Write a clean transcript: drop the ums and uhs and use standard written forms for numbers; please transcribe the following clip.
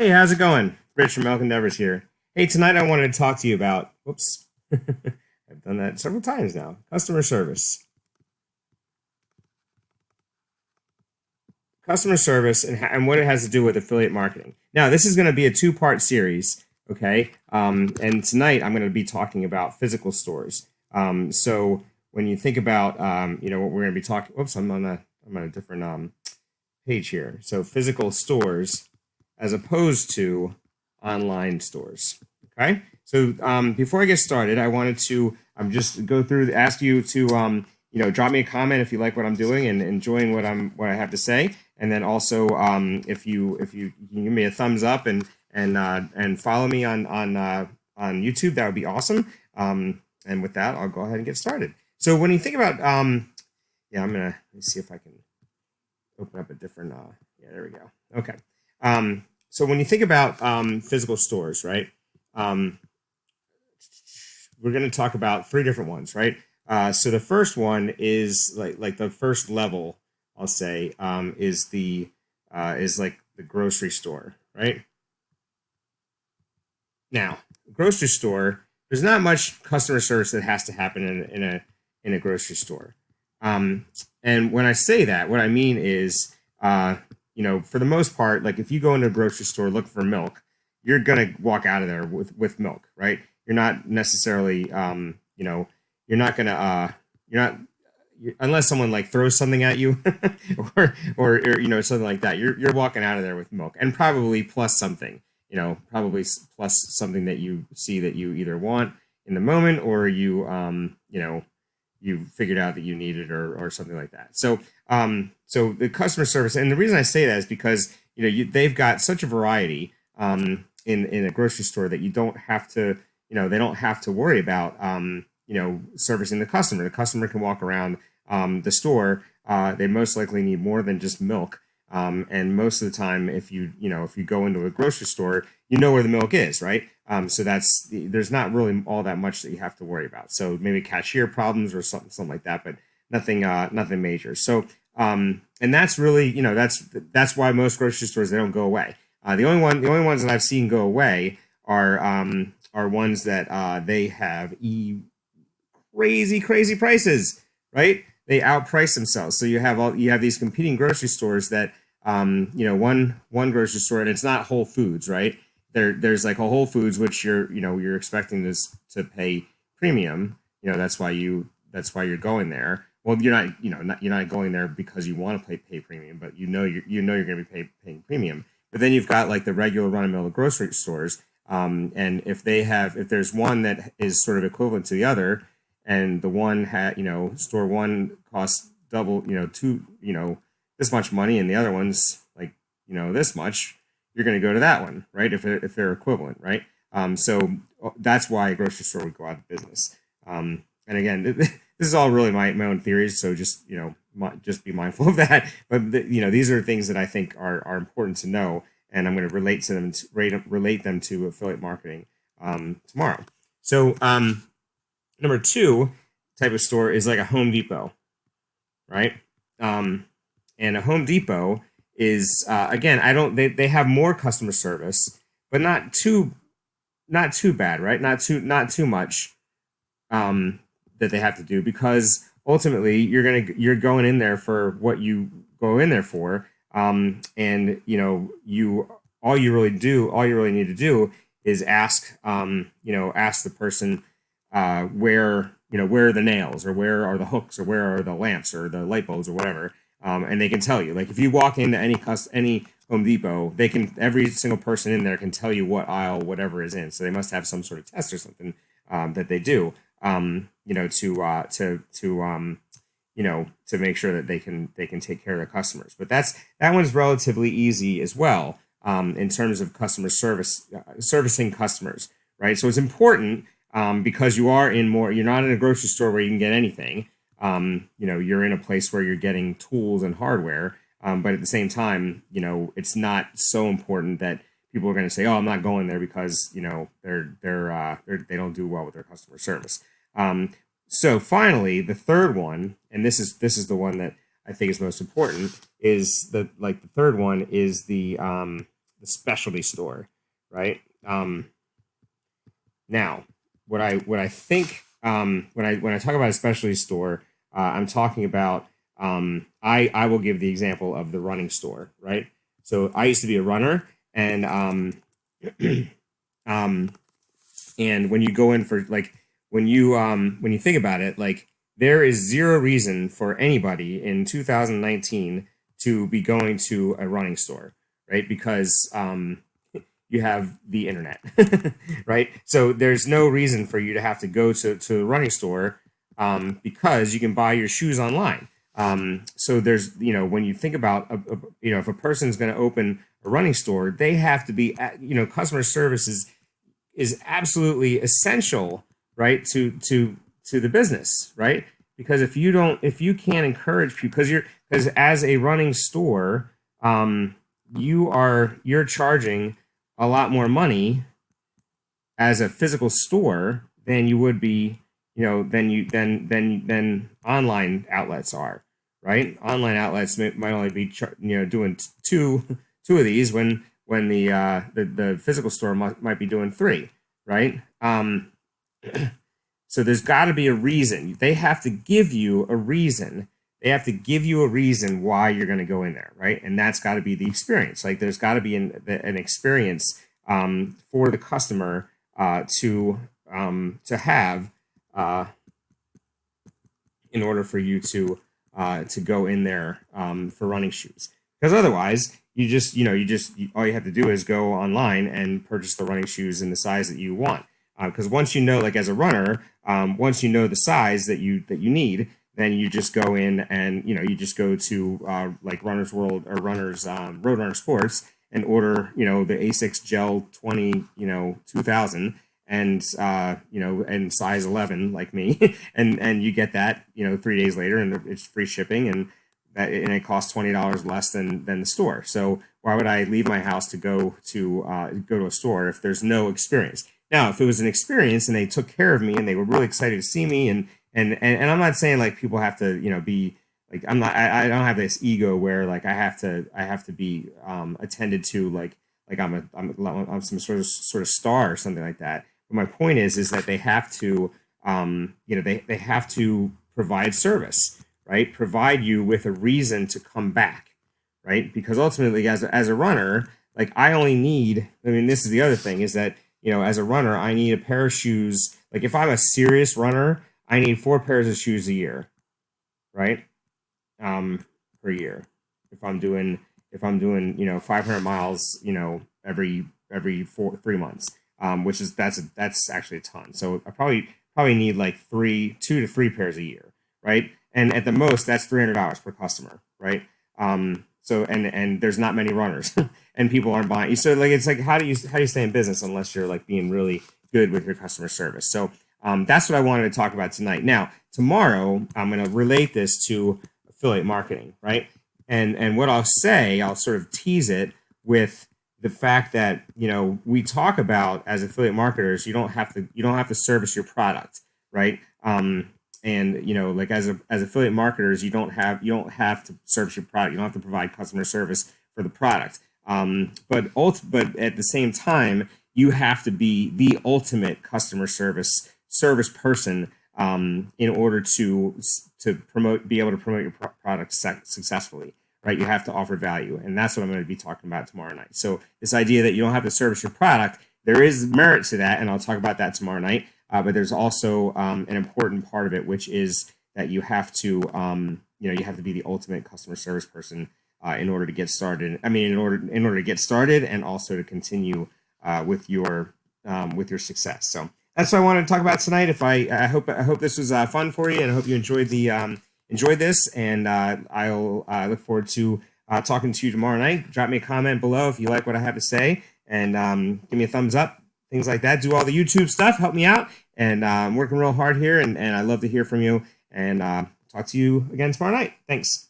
Hey, how's it going? Rich from Elk Endeavors here. Hey, tonight I wanted to talk to you about, whoops, I've done that several times now, customer service. Customer service and what it has to do with affiliate marketing. Now, this is going to be a two-part series, okay? And tonight I'm going to be talking about physical stores. So when you think about, what we're going to be talking, whoops, I'm on a different page here. So physical stores as opposed to online stores. Okay. So before I get started, I wanted to just go through, ask you to drop me a comment if you like what I'm doing and enjoying what I have to say, and then also if you can give me a thumbs up and follow me on YouTube, that would be awesome. And with that, I'll go ahead and get started. So when you think about let me see if I can open up a different there we go. Okay. So when you think about physical stores, right? We're going to talk about three different ones, right? So the first one is like the first level, I'll say, is like the grocery store, right? Now, grocery store, there's not much customer service that has to happen in a grocery store. And when I say that, what I mean is, for the most part, like if you go into a grocery store looking for milk, you're gonna walk out of there with milk, right? You're not necessarily, you're not gonna, unless someone like throws something at you, or something like that. You're walking out of there with milk, and probably plus something, probably plus something that you see that you either want in the moment, or you figured out that you need it, or something like that. So the customer service, and the reason I say that is because they've got such a variety in a grocery store that you don't have to they don't have to worry about servicing the customer. The customer can walk around the store. They most likely need more than just milk. And most of the time, if you go into a grocery store, you know where the milk is, right? So there's not really all that much that you have to worry about. So maybe cashier problems or something like that, but nothing major. So and that's really that's why most grocery stores, they don't go away. The only ones that I've seen go away are ones that they have crazy prices, right? They outprice themselves. So you have these competing grocery stores that one grocery store, and it's not Whole Foods, right? There's like a Whole Foods, which you're expecting this to pay premium. That's why you're going there. Well, you're not going there because you want to pay premium, but you're going to be paying premium. But then you've got like the regular run-of-the-mill grocery stores, and if there's one that is sort of equivalent to the other, and the one store one costs double, this much money, and the other one's like this much, you're going to go to that one, right? If they're equivalent, right? So that's why a grocery store would go out of business. And again, this is all really my own theories, so just just be mindful of that. But these are things that I think are important to know, and I'm going to relate them to affiliate marketing tomorrow. So number two type of store is like a Home Depot, right? And a Home Depot is again, they have more customer service, but not too bad, right? Not too much that they have to do, because ultimately you're going in there for what you go in there for, and all you really need to do is ask the person where are the nails, or where are the hooks, or where are the lamps, or the light bulbs, or whatever, and they can tell you. Like if you walk into any Home Depot, every single person in there can tell you what aisle whatever is in. So they must have some sort of test or something that they do, to make sure that they can take care of the customers. But that one's relatively easy as well, in terms of customer service, servicing customers, right? So it's important, because you're not in a grocery store where you can get anything. You're in a place where you're getting tools and hardware, but at the same time, it's not so important that people are going to say, "Oh, I'm not going there because they don't do well with their customer service." So finally, the third one, and this is the one that I think is most important, is the third one is the the specialty store, right? Now, what I think when I talk about a specialty store, I'm talking about I will give the example of the running store, right? So I used to be a runner, and and when you go in for like when you think about it, like there is zero reason for anybody in 2019 to be going to a running store, right? Because you have the internet, right? So there's no reason for you to have to go to a running store because you can buy your shoes online. So there's, when you think about, if a person's going to open a running store, they have to be, customer service is absolutely essential, right? To the business, right? Because if you can't encourage people, because as a running store, you're charging a lot more money as a physical store than you would be, than online outlets are, right? Online outlets might only be, doing two of these when the physical store might be doing three, right? So there's got to be a reason. They have to give you a reason. They have to give you a reason why you're going to go in there, right? And that's got to be the experience. Like there's got to be an experience for the customer to have in order for you to go in there for running shoes. Because otherwise, all you have to do is go online and purchase the running shoes in the size that you want. Because once like as a runner, once you know the size that you need, then you just go in and you just go to like Runner's World or Roadrunner Sports and order the ASICS Gel 20 2000 and and size 11 like me and you get that 3 days later and it's free shipping and it costs $20 less than the store. So why would I leave my house to go to a store if there's no experience? Now, if it was an experience and they took care of me and they were really excited to see me and I'm not saying like people have to be like I don't have this ego where like I have to be attended to like I'm some sort of star or something like that. But my point is that they have to they have to provide service, right? Provide you with a reason to come back, right? Because ultimately as a runner, like I only need, this is the other thing is that as a runner, I need a pair of shoes. Like if I'm a serious runner, I need 4 pairs of shoes a year, right? Per year. If I'm doing 500 miles, every 3 months, which is that's actually a ton. So I probably need like 2 to 3 pairs a year, right? And at the most, that's $300 per customer, right? So and there's not many runners, and people aren't buying. So like it's like how do you stay in business unless you're like being really good with your customer service? So that's what I wanted to talk about tonight. Now tomorrow I'm going to relate this to affiliate marketing, right? And what I'll say, I'll sort of tease it with the fact that we talk about as affiliate marketers, you don't have to service your product, right? And like as affiliate marketers, you don't have to service your product. You don't have to provide customer service for the product. But at the same time, you have to be the ultimate customer service person in order to be able to promote your product successfully. Right, you have to offer value, and that's what I'm going to be talking about tomorrow night. So this idea that you don't have to service your product, there is merit to that, and I'll talk about that tomorrow night. But there's also an important part of it, which is that you have to, you have to be the ultimate customer service person in order to get started. In order to get started, and also to continue with your success. So that's what I wanted to talk about tonight. I hope this was fun for you, and I hope you enjoyed this. And I'll look forward to talking to you tomorrow night. Drop me a comment below if you like what I have to say, and give me a thumbs up. Things like that. Do all the YouTube stuff. Help me out. And I'm working real hard here, and I love to hear from you. And talk to you again tomorrow night. Thanks.